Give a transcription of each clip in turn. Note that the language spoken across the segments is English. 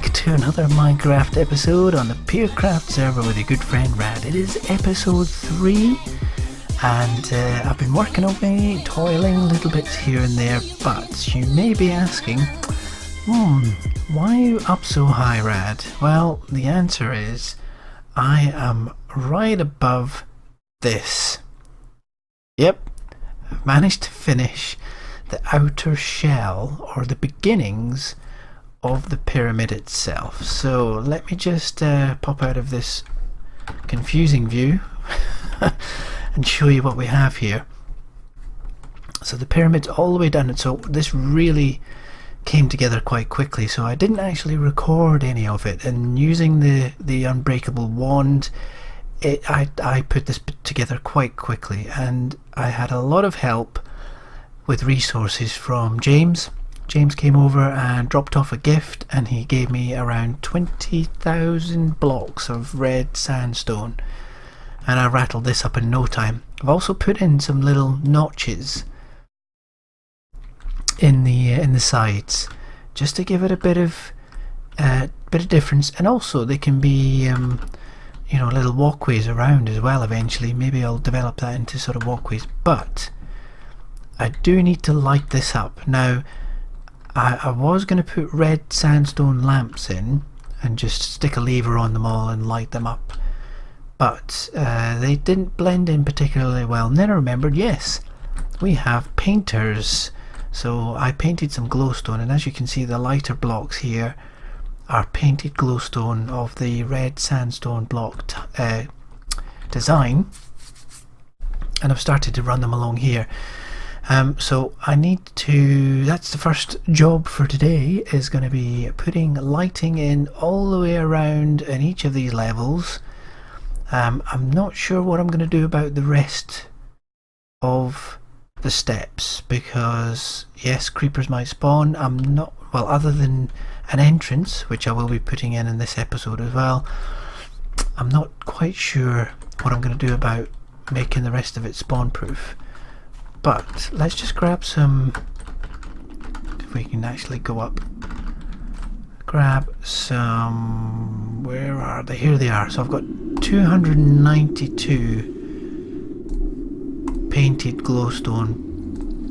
back to another Minecraft episode on the PeerCraft server with your good friend Rad. It is episode 3 and I've been working away, toiling little bits here and there, but you may be asking, why are you up so high, Rad? Well, the answer is I am right above this. Yep, I've managed to finish the outer shell, or the beginnings of the pyramid itself. So let me just pop out of this confusing view and show you what we have here. So the pyramid's all the way down, and so this really came together quite quickly, so I didn't actually record any of it, and using the unbreakable wand, I put this together quite quickly, and I had a lot of help with resources from James. James came over and dropped off a gift, and he gave me around 20,000 blocks of red sandstone, and I rattled this up in no time. I've also put in some little notches in the sides just to give it a bit of difference, and also they can be you know, little walkways around as well eventually. Maybe I'll develop that into sort of walkways, but I do need to light this up. Now I was going to put red sandstone lamps in and just stick a lever on them all and light them up, but they didn't blend in particularly well. And then I remembered, yes, we have painters, so I painted some glowstone, and as you can see, the lighter blocks here are painted glowstone of the red sandstone block design, and I've started to run them along here. So I need to, that's the first job for today, is going to be putting lighting in all the way around in each of these levels. I'm not sure what I'm going to do about the rest of the steps, because yes, creepers might spawn. I'm not, well, other than an entrance, which I will be putting in this episode as well, I'm not quite sure what I'm going to do about making the rest of it spawn proof. But let's just grab some, if we can actually go up, grab some, where are they? Here they are. So I've got 292 painted glowstone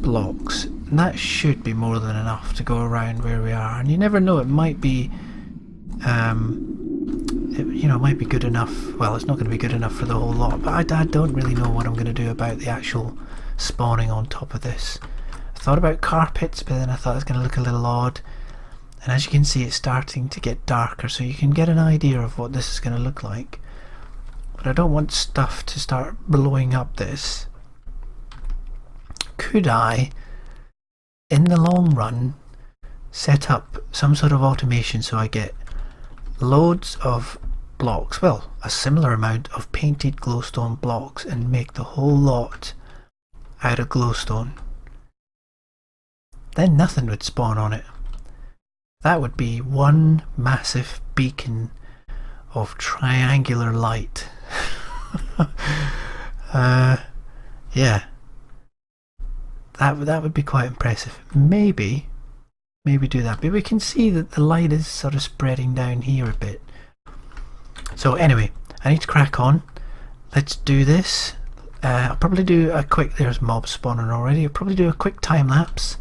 blocks, and that should be more than enough to go around where we are. And you never know, it might be you know, it might be good enough. Well, it's not going to be good enough for the whole lot, but I don't really know what I'm going to do about the actual spawning on top of this. I thought about carpets, but then I thought it's going to look a little odd, and as you can see, it's starting to get darker, so you can get an idea of what this is going to look like. But I don't want stuff to start blowing up this. Could I, in the long run, set up some sort of automation so I get loads of blocks, well, a similar amount of painted glowstone blocks, and make the whole lot out of glowstone? Then nothing would spawn on it. That would be one massive beacon of triangular light. Yeah, that would be quite impressive. Maybe do that, but we can see that the light is sort of spreading down here a bit. So anyway, I need to crack on. Let's do this. I'll probably do a quick, there's mobs spawning already, I'll probably do a quick time lapse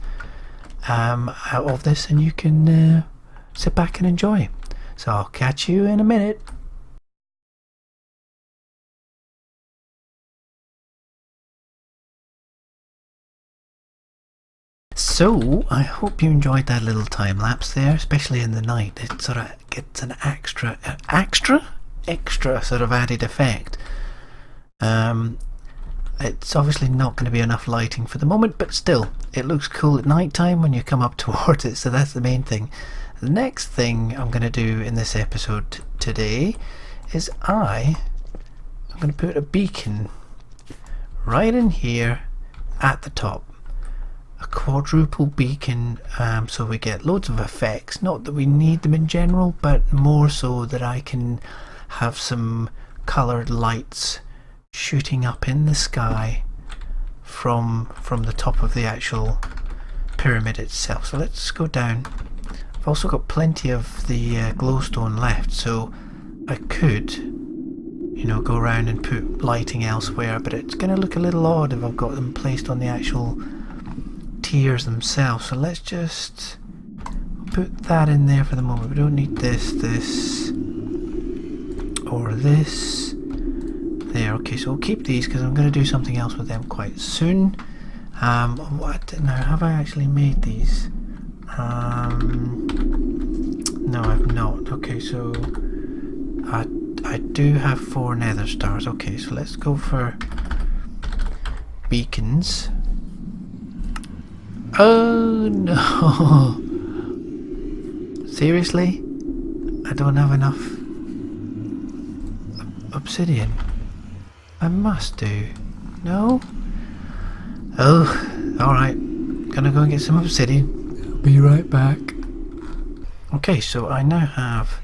out of this, and you can sit back and enjoy. So I'll catch you in a minute. So I hope you enjoyed that little time lapse there, especially in the night. It sort of gets an extra sort of added effect. It's obviously not going to be enough lighting for the moment, but still, it looks cool at night time when you come up towards it, so that's the main thing. The next thing I'm going to do in this episode today is I'm going to put a beacon right in here at the top. A quadruple beacon, so we get loads of effects. Not that we need them in general, but more so that I can have some coloured lights shooting up in the sky from the top of the actual pyramid itself. So let's go down I've also got plenty of the glowstone left, so I could, you know, go around and put lighting elsewhere, but it's going to look a little odd if I've got them placed on the actual tiers themselves. So let's just put that in there for the moment. We don't need this, or this. There, okay, so we'll keep these because I'm going to do something else with them quite soon. What? Now, have I actually made these? No, I've not. Okay, so I do have 4 nether stars. Okay, so let's go for beacons. Oh no! Seriously? I don't have enough obsidian. I must do. No? Oh, alright. Gonna go and get some obsidian. I'll be right back. Okay, so I now have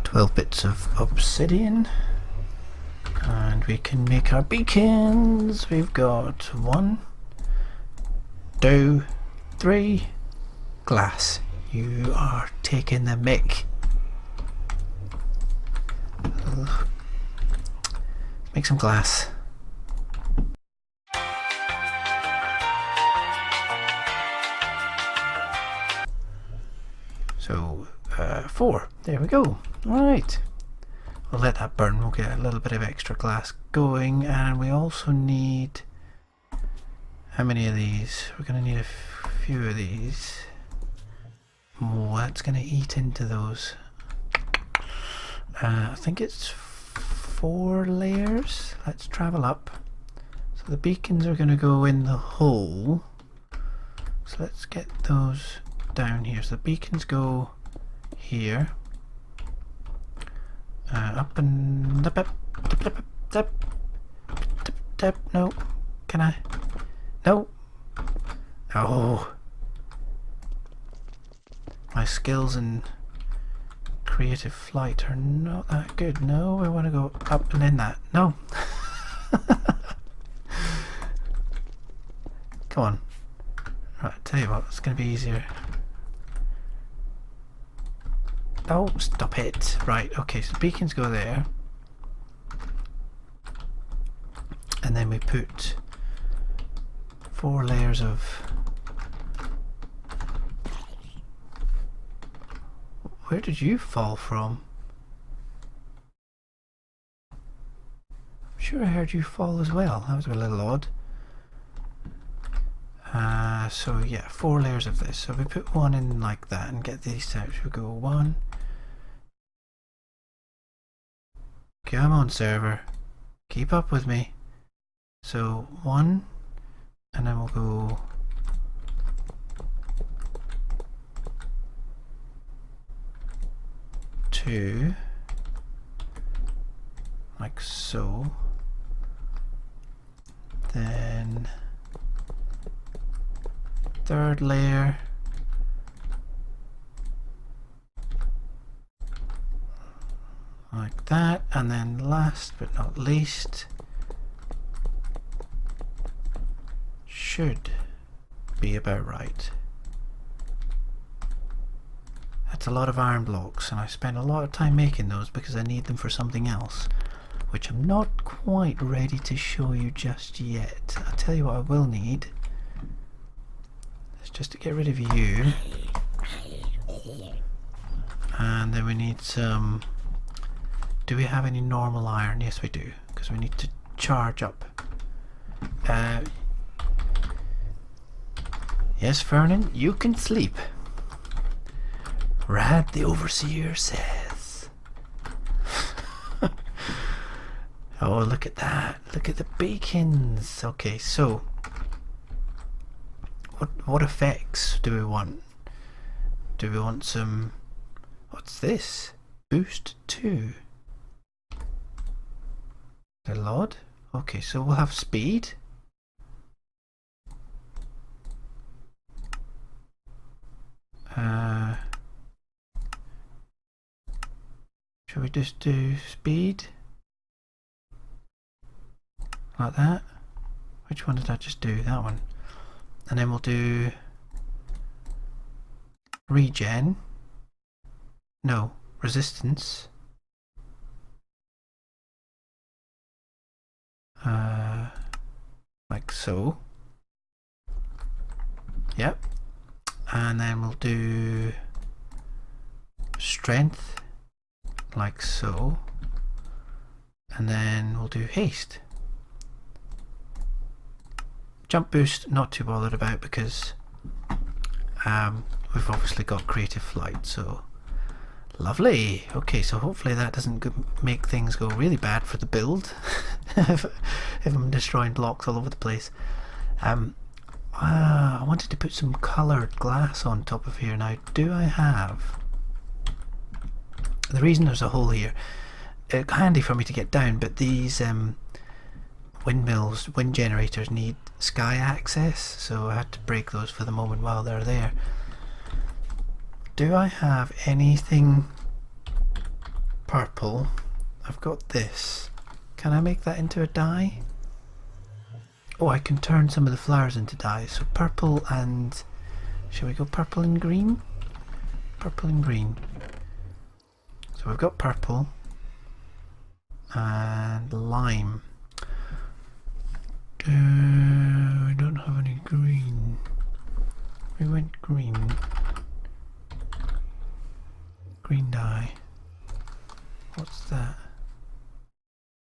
12 bits of obsidian. And we can make our beacons. We've got 1, 2, 3. Glass. You are taking the mick. Make some glass. So, 4. There we go. Alright. We'll let that burn. We'll get a little bit of extra glass going. And we also need... How many of these? We're going to need a few of these. Oh, that's going to eat into those. I think it's 4 layers. Let's travel up. So the beacons are going to go in the hole. So let's get those down here. So the beacons go here. Up and up, no. Can I? No. Oh. My skills in creative flight are not that good. No, I want to go up and then that. No. Come on. Right, tell you what, it's going to be easier. Oh, stop it. Right, okay, so beacons go there. And then we put 4 layers of... Where did you fall from? I'm sure I heard you fall as well. That was a little odd. So yeah, 4 layers of this. So we put 1 in like that and get these out. We go 1. Come on, server. Keep up with me. So 1, and then we'll go 2, like so. Then 3rd layer. Like that, and then last but not least, should be about right. That's a lot of iron blocks, and I spent a lot of time making those because I need them for something else, which I'm not quite ready to show you just yet. I'll tell you what I will need. It's just to get rid of you. And then we need some... Do we have any normal iron? Yes, we do, because we need to charge up. Yes, Fernan, you can sleep. Rad the Overseer says. Oh, look at that. Look at the beacons. Okay, so what effects do we want? Do we want some... What's this? Boost 2. A lot? Okay, so we'll have speed. Shall we just do speed? Like that? Which one did I just do? That one. And then we'll do regen, no, resistance, like so. Yep. And then we'll do strength, like so. And then we'll do haste. Jump boost, not too bothered about because we've obviously got creative flight, so lovely. Okay, so hopefully that doesn't make things go really bad for the build if I'm destroying blocks all over the place. I wanted to put some coloured glass on top of here. Now, do I have... The reason there's a hole here, it's handy for me to get down, but these windmills, wind generators need sky access, so I had to break those for the moment while they're there. Do I have anything purple? I've got this. Can I make that into a dye? Oh, I can turn some of the flowers into dyes. So purple and... shall we go purple and green? Purple and green. So we've got purple and lime. We don't have any green. We went green. Green dye. What's that?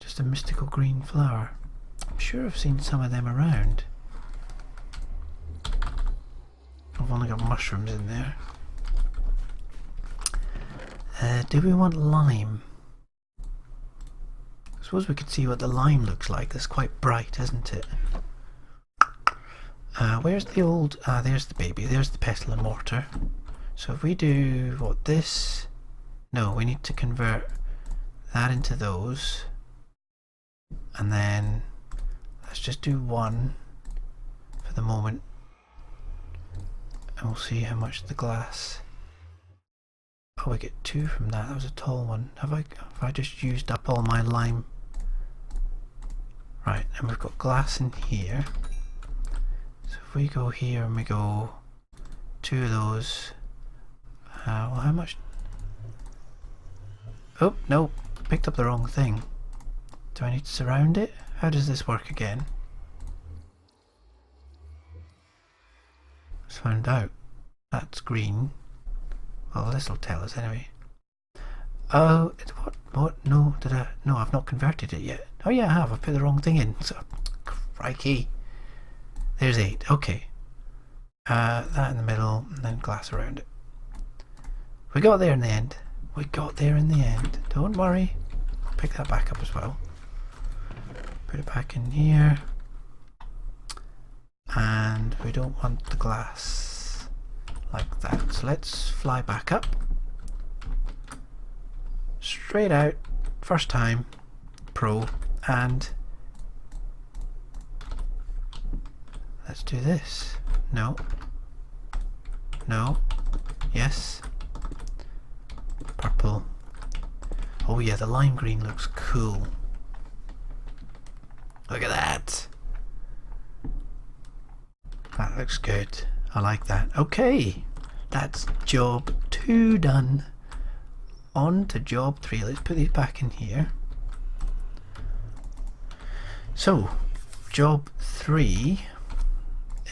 Just a mystical green flower. I'm sure I've seen some of them around. I've only got mushrooms in there. Do we want lime? I suppose we could see what the lime looks like. It's quite bright, isn't it? Where's the old... there's the baby. There's the pestle and mortar. So if we do... what, this? No, we need to convert that into those. And then... let's just do one for the moment. And we'll see how much the glass... oh, we get 2 from that. That was a tall one. Have I just used up all my lime? Right, and we've got glass in here. So if we go here and we go 2 of those, well, how much? Oh, no, picked up the wrong thing. Do I need to surround it? How does this work again? Let's find out. That's green. Well, this will tell us anyway. Oh, what? No, did I? No, I've not converted it yet. Oh yeah, I have. I put the wrong thing in. So, crikey. There's 8. Okay. That in the middle, and then glass around it. We got there in the end. We got there in the end. Don't worry. I'll pick that back up as well. Put it back in here. And we don't want the glass like that. So let's fly back up. Straight out. First time. Pro. And let's do this. No. No. Yes. Purple. Oh yeah, the lime green looks cool. Look at that. That looks good. I like that. Okay. That's job 2 done. On to job 3. Let's put these back in here. So, job 3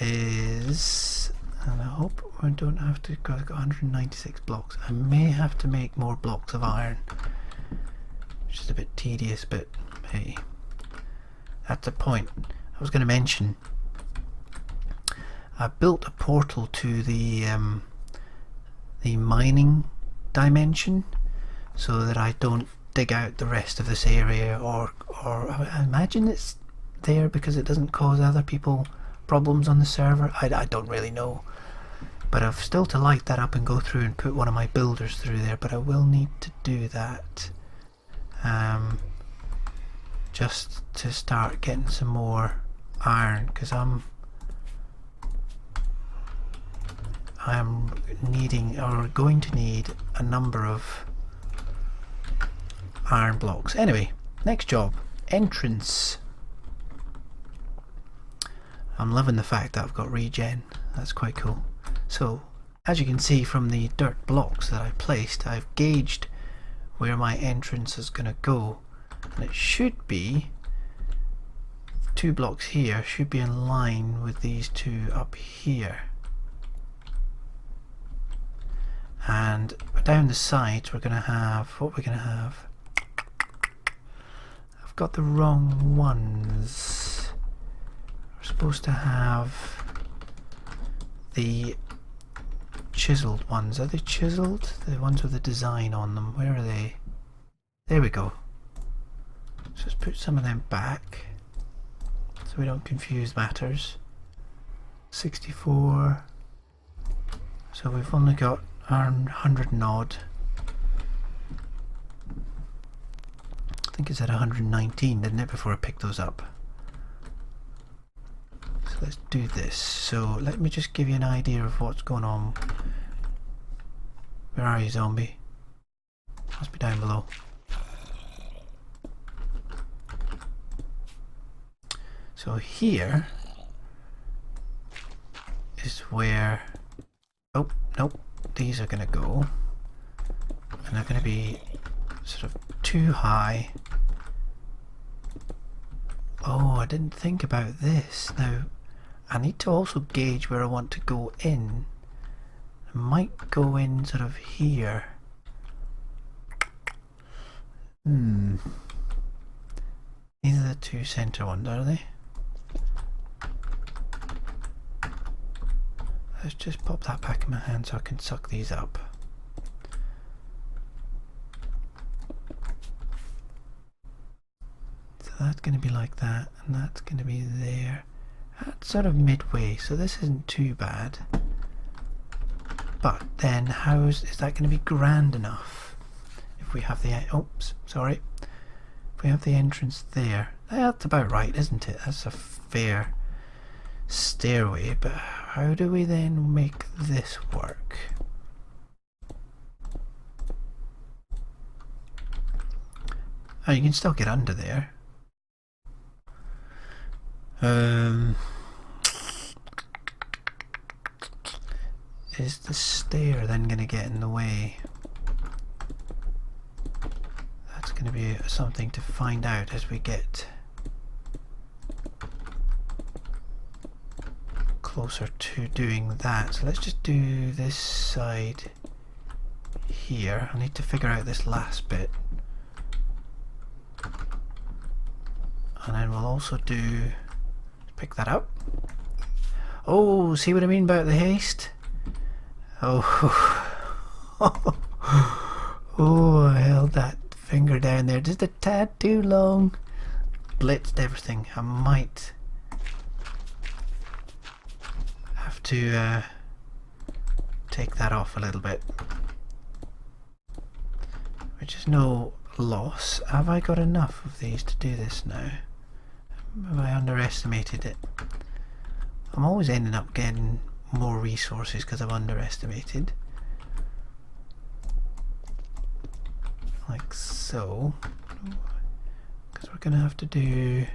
is, and I hope we don't have to, because I've got 196 blocks. I may have to make more blocks of iron, which is a bit tedious, but hey, that's the point. I was going to mention, I built a portal to the mining dimension, so that I don't dig out the rest of this area, or I imagine it's there because it doesn't cause other people problems on the server. I don't really know, but I've still to light that up and go through and put one of my builders through there, but I will need to do that just to start getting some more iron, because I am needing, or going to need, a number of iron blocks. Anyway, next job, entrance. I'm loving the fact that I've got regen. That's quite cool. So as you can see from the dirt blocks that I placed, I've gauged where my entrance is going to go, and it should be 2 blocks here should be in line with these 2 up here, and down the sides we're going to have what we're going to have. I've got the wrong ones. We're supposed to have the chiseled ones. Are they chiseled? The ones with the design on them. Where are they? There we go. So let's put some of them back so we don't confuse matters. 64. So we've only got our 100 and odd. I think it's at 119, didn't it, before I picked those up. So let's do this. So let me just give you an idea of what's going on. Where are you, zombie? Must be down below. So here is where, oh nope, these are going to go, and they're going to be sort of too high. Oh, I didn't think about this. Now I need to also gauge where I want to go in. I might go in sort of here. These are the 2 center ones, are they? Let's just pop that back in my hand so I can suck these up. So that's going to be like that, and that's going to be there. That's sort of midway, so this isn't too bad. But then how is that going to be grand enough if we have the, oops, sorry. If we have the entrance there, that's about right, isn't it? That's a fair stairway, but how do we then make this work? Oh, you can still get under there. Is the stair then going to get in the way? That's going to be something to find out as we get closer to doing that. So let's just do this side here. I need to figure out this last bit, and then we'll also do, pick that up. Oh, see what I mean about the haste? Oh, oh, I held that finger down there just a tad too long. Blitzed everything. I might have to take that off a little bit, which is no loss. Have I got enough of these to do this now? Have I underestimated it? I'm always ending up getting more resources because I've underestimated. Like so. Because we're going to have to do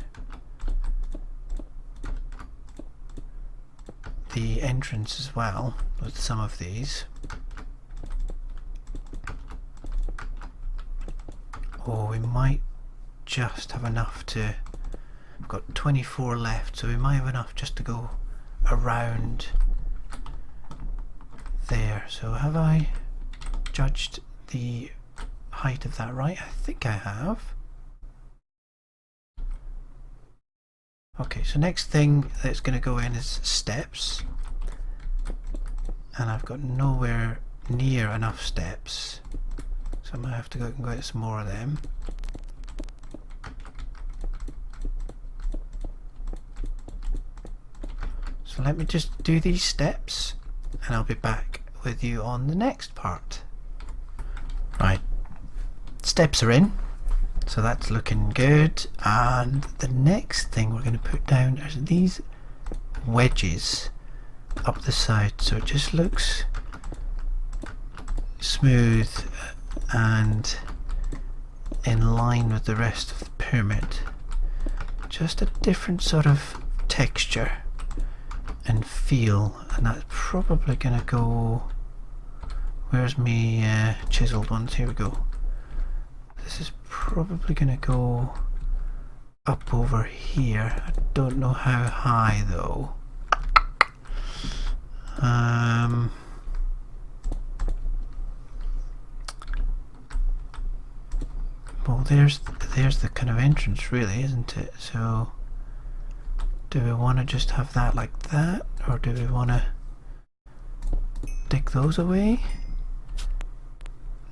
the entrance as well with some of these. Oh, we might just have enough to, we've got 24 left, so we might have enough just to go around there. So have I judged the height of that right? I think I have. Okay, so next thing that's going to go in is steps, and I've got nowhere near enough steps, so I might have to go and get some more of them. So let me just do these steps and I'll be back with you on the next part. Right, steps are in, so that's looking good, and the next thing we're going to put down are these wedges up the side, so it just looks smooth and in line with the rest of the pyramid. Just a different sort of texture and feel, and that's probably going to go Where's me chiseled ones? Here we go. This is probably going to go up over here. I don't know how high though. Well, there's the kind of entrance, really, isn't it? So, do we want to just have that like that, or do we want to dig those away?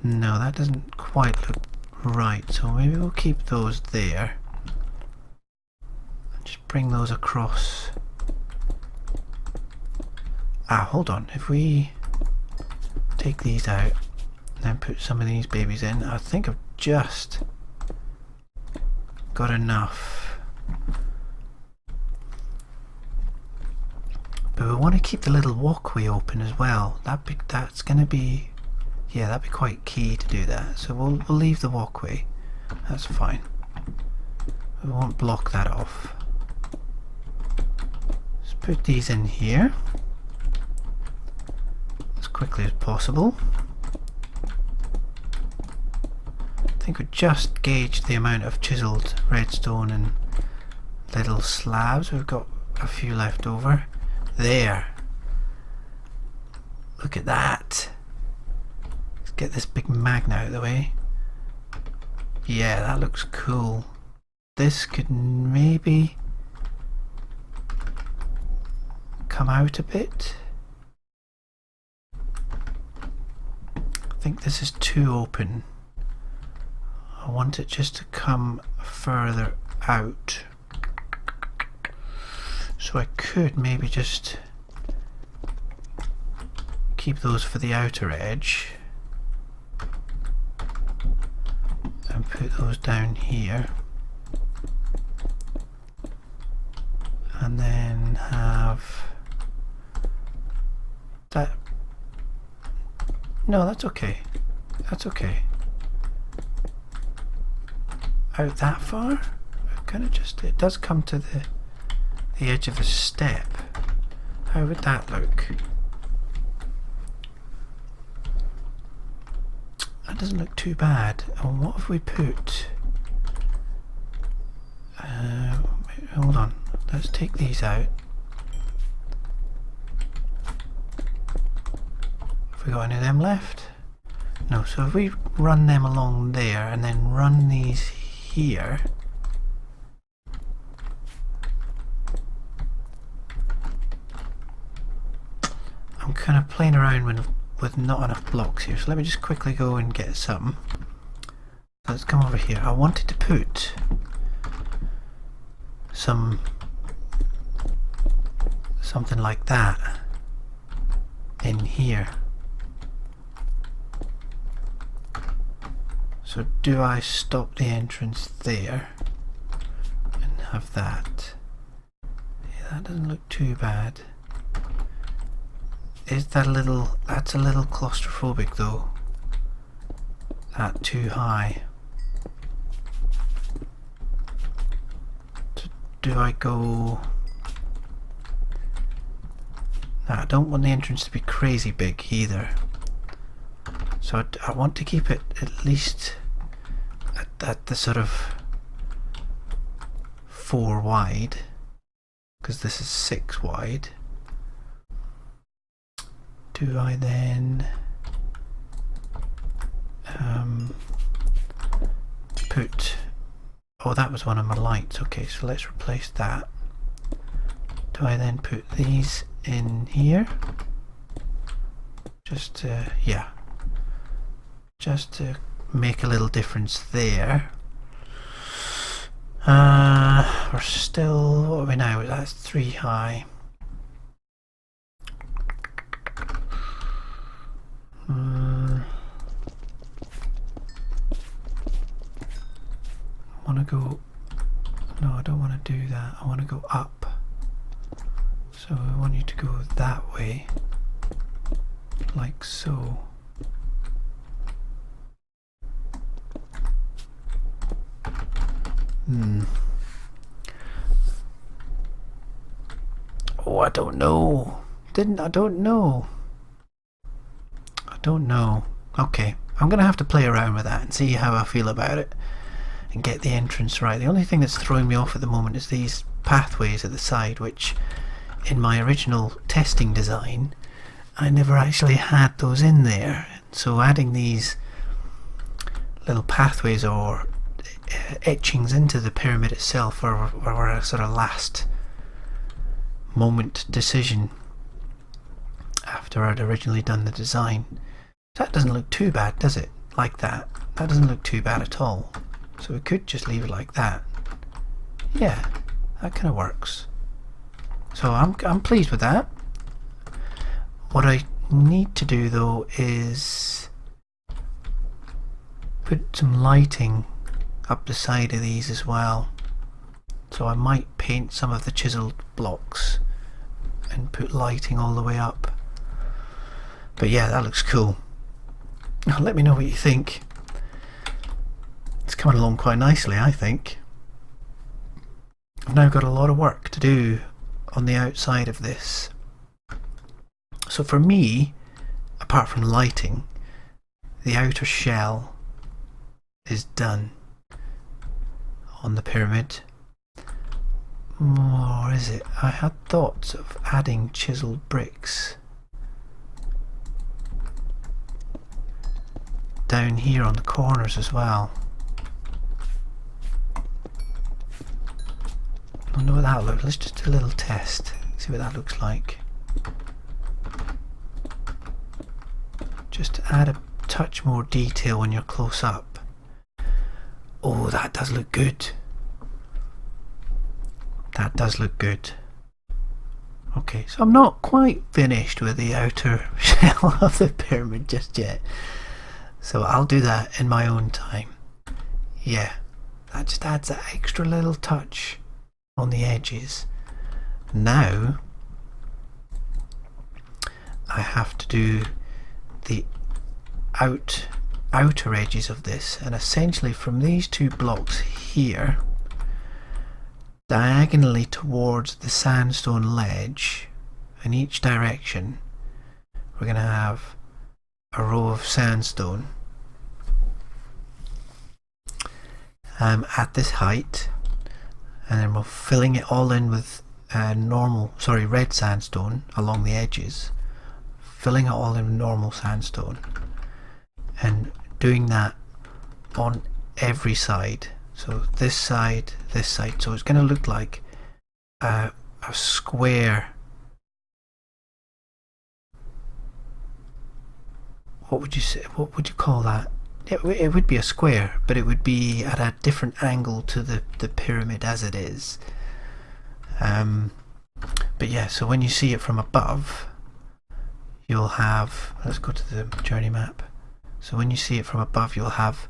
No, that doesn't quite look right. So maybe we'll keep those there. Just bring those across. Hold on. If we take these out and then put some of these babies in, I think I've just got enough. But we want to keep the little walkway open as well. That's going to be, yeah, that'd be quite key to do that. So we'll leave the walkway. That's fine. We won't block that off. Let's put these in here as quickly as possible. I think we just gauged the amount of chiseled redstone and little slabs. We've got a few left over. There. Look at that. Let's get this big magnet out of the way. Yeah, that looks cool. This could maybe come out a bit. I think this is too open. I want it just to come further out. So I could maybe just keep those for the outer edge and put those down here, and then have that. No, that's okay. That's okay. Out that far? Kind of just, it does come to the edge of the step. How would that look? That doesn't look too bad. And what if we put... hold on. Let's take these out. Have we got any of them left? No, so if we run them along there and then run these here... I'm kind of playing around with not enough blocks here, so let me just quickly go and get some. Let's come over here. I wanted to put something like that in here. So do I stop the entrance there and have that? Yeah, that doesn't look too bad. Is that a little, that's a little claustrophobic though. That too high. So do I go... No, I don't want the entrance to be crazy big either. So I want to keep it at least at the sort of 4 wide, because this is 6 wide. Do I then put... Oh, that was one of my lights. Okay, so let's replace that. Do I then put these in here? Just to, yeah. Just to make a little difference there. We're still... What are we now? That's 3 high. I want to go... No, I don't want to do that. I want to go up. So I want you to go that way. Like so. Oh, I don't know. I don't don't know. Okay, I'm going to have to play around with that and see how I feel about it and get the entrance right. The only thing that's throwing me off at the moment is these pathways at the side, which in my original testing design I never actually had those in there. So adding these little pathways or etchings into the pyramid itself were a sort of last moment decision after I'd originally done the design. That doesn't look too bad, does it? Like that. That doesn't look too bad at all. So we could just leave it like that. Yeah, that kind of works. So I'm pleased with that. What I need to do though is put some lighting up the side of these as well. So I might paint some of the chiseled blocks and put lighting all the way up. But yeah, that looks cool. Let me know what you think. It's coming along quite nicely, I think. I've now got a lot of work to do on the outside of this. So for me, apart from lighting, the outer shell is done on the pyramid. Or is it? I had thoughts of adding chiseled bricks down here on the corners as well. I don't know what that looks. Let's just do a little test, see what that looks like. Just to add a touch more detail when you're close up. Oh, that does look good. That does look good. Okay, so I'm not quite finished with the outer shell of the pyramid just yet. So I'll do that in my own time. Yeah, that just adds that extra little touch on the edges. Now I have to do the outer edges of this, and essentially from these two blocks here diagonally towards the sandstone ledge in each direction we're going to have a row of sandstone at this height, and then we're filling it all in with red sandstone along the edges, filling it all in with normal sandstone and doing that on every side. So this side, so it's going to look like a square. What would you say? What would you call that? It would be a square, but it would be at a different angle to the pyramid as it is. But yeah, so when you see it from above, you'll have, let's go to the journey map. So when you see it from above, you'll have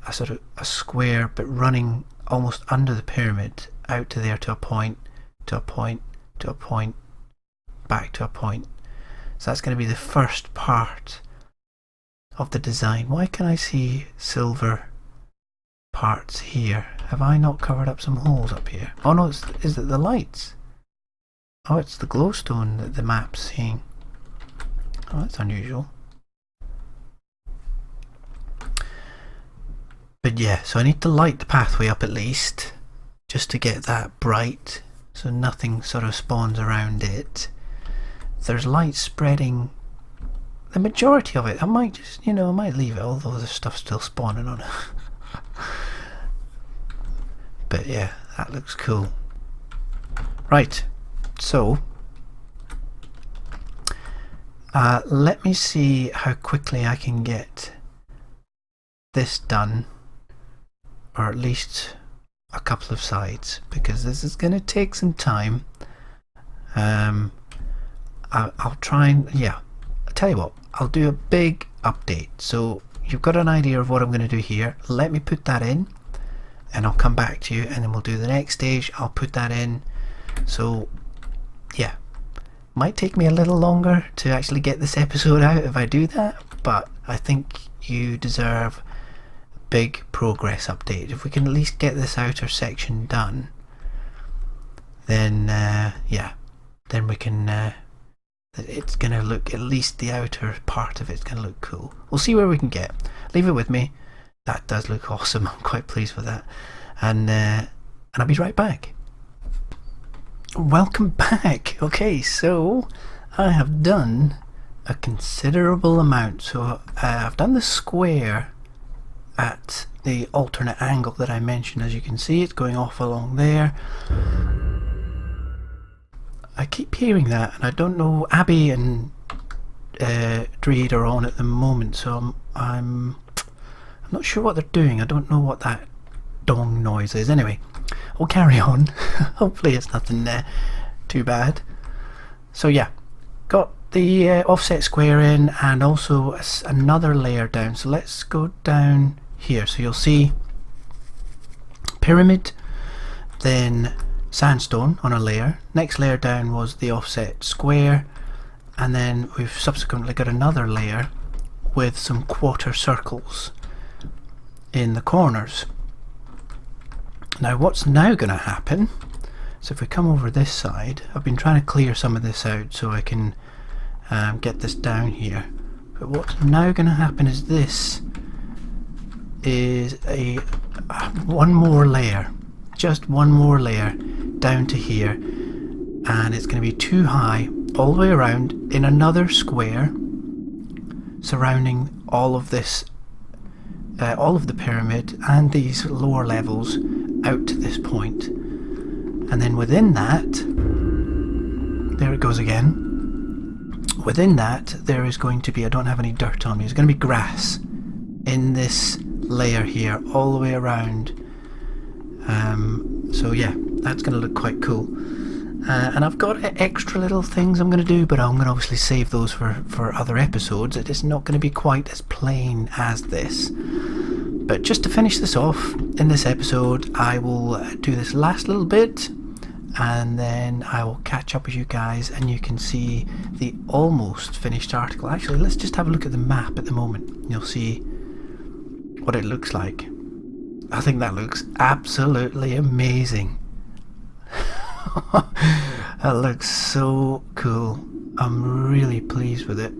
a sort of a square, but running almost under the pyramid, out to there, to a point, to a point, to a point, back to a point. So that's going to be the first part of the design. Why can I see silver parts here? Have I not covered up some holes up here? Oh no, is it the lights? Oh, it's the glowstone that the map's seeing. Oh, that's unusual. But yeah, so I need to light the pathway up at least, just to get that bright, so nothing sort of spawns around it. There's light spreading the majority of it. I might just, I might leave it, although there's stuff still spawning on it. But yeah, that looks cool. Right, so let me see how quickly I can get this done, or at least a couple of sides, because this is going to take some time. I'll try and, I'll tell you what, I'll do a big update, so you've got an idea of what I'm going to do here. Let me put that in and I'll come back to you, and then we'll do the next stage. I'll put that in. So yeah, might take me a little longer to actually get this episode out if I do that, but I think you deserve a big progress update. If we can at least get this outer section done, then then we can that it's going to look, at least the outer part of it's going to look cool. We'll see where we can get. Leave it with me. That does look awesome. I'm quite pleased with that. And I'll be right back. Welcome back. Okay, so I have done a considerable amount. So I've done the square at the alternate angle that I mentioned. As you can see, it's going off along there. I keep hearing that, and I don't know. Abby and Dreed are on at the moment, so I'm not sure what they're doing. I don't know what that dong noise is. Anyway, we'll carry on. Hopefully it's nothing too bad. So yeah, got the offset square in, and also another layer down. So let's go down here. So you'll see pyramid, then sandstone on a layer. Next layer down was the offset square, and then we've subsequently got another layer with some quarter circles in the corners. Now what's now going to happen, so if we come over this side, I've been trying to clear some of this out so I can get this down here, but what's now going to happen is this is one more layer, just one more layer down to here, and it's going to be too high all the way around in another square surrounding all of this, all of the pyramid and these lower levels out to this point. And then within that, there it goes again, within that there is going to be, I don't have any dirt on me, there's going to be grass in this layer here all the way around. So yeah, that's going to look quite cool. And I've got extra little things I'm going to do, but I'm going to obviously save those for other episodes. It is not going to be quite as plain as this. But just to finish this off in this episode, I will do this last little bit, and then I will catch up with you guys and you can see the almost finished article. Actually, let's just have a look at the map at the moment. You'll see what it looks like. I think that looks absolutely amazing. That looks so cool. I'm really pleased with it.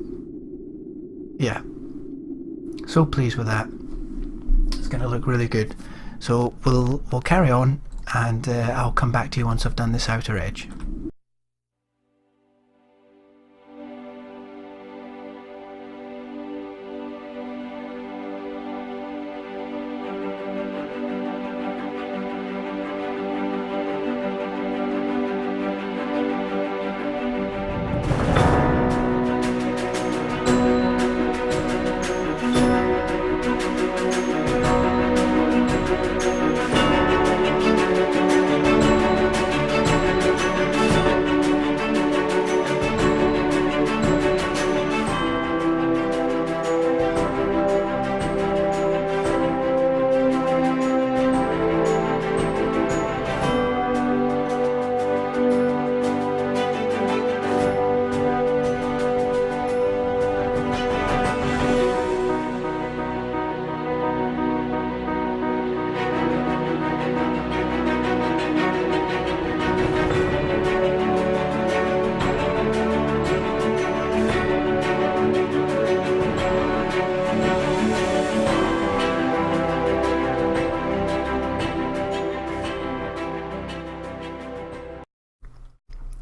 Yeah, so pleased with that. It's going to look really good. So we'll carry on, and I'll come back to you once I've done this outer edge.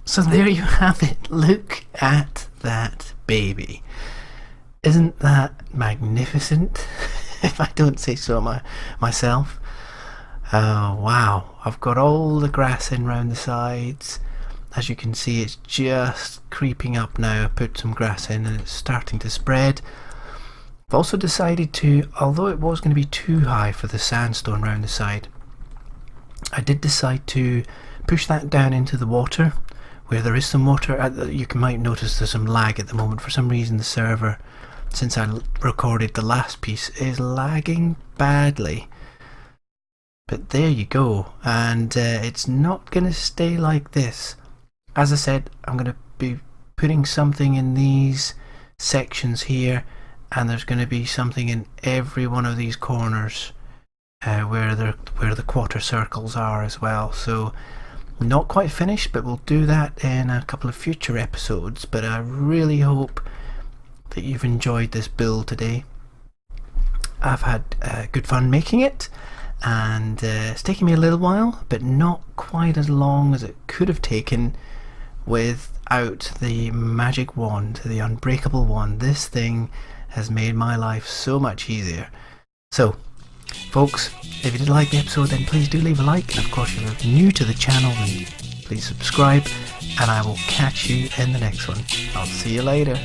So there you have it. Look at that baby. Isn't that magnificent? If I don't say so myself. Oh wow, I've got all the grass in round the sides. As you can see, it's just creeping up now. I put some grass in and it's starting to spread. I've also decided to, although it was going to be too high for the sandstone round the side, I did decide to push that down into the water where there is some water. You might notice there's some lag at the moment. For some reason the server, since I recorded the last piece, is lagging badly. But there you go, and it's not going to stay like this. As I said, I'm going to be putting something in these sections here, and there's going to be something in every one of these corners where the quarter circles are as well. So Not quite finished, but we'll do that in a couple of future episodes. But I really hope that you've enjoyed this build today. I've had good fun making it, and it's taken me a little while, but not quite as long as it could have taken without the magic wand, the unbreakable wand. This thing has made my life so much easier. So folks, if you did like the episode, then please do leave a like, and of course if you're new to the channel, then please subscribe, and I will catch you in the next one. I'll see you later.